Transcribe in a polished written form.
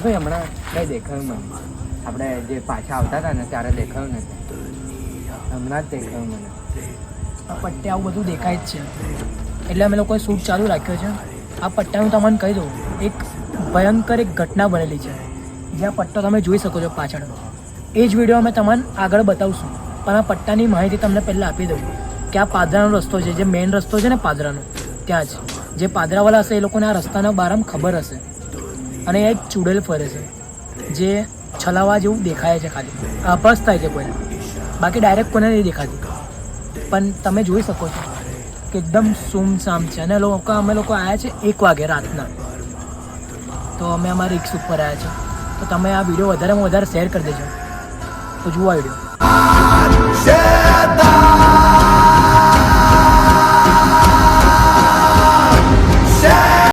ભાઈ હમણાં કંઈ દેખાયું મને, આપણે જે પાછા આવતા હતા ને ત્યારે દેખાયું નથી, હમણાં જ દેખાયું મને. આ પટ્ટે આવું બધું દેખાય જ છે, એટલે અમે લોકોએ શૂટ ચાલુ રાખ્યો છે. આ પટ્ટાનું તમને કહી દઉં, એક ભયંકર એક ઘટના બનેલી છે, જ્યાં પટ્ટો તમે જોઈ શકો છો પાછળ. એ જ વિડીયો અમે તમને આગળ બતાવશું, પણ આ પટ્ટાની માહિતી તમને પહેલાં આપી દઉં કે આ પાદરાનો રસ્તો છે, જે મેઇન રસ્તો છે ને પાદરાનો, ત્યાં જ જે પાદરાવાળા હશે એ લોકોને આ રસ્તાના બારામાં ખબર હશે. અને એ એક ચૂડેલ ફરે છે, જે છલાવા જેવું દેખાય છે, ખાલી આભાસ થાય છે કોઈને, બાકી ડાયરેક્ટ કોઈને નહીં દેખાતી. પણ તમે જોઈ શકો છો કે એકદમ સુમસામ છે. અને અમે લોકો આવ્યા છે 1 વાગે રાતના, તો અમે અમારા રિક્સ ઉપર આવ્યા છે. તો તમે આ વિડીયો વધારેમાં વધારે શેર કરી દેજો. તો જુઓ આ વિડીયો.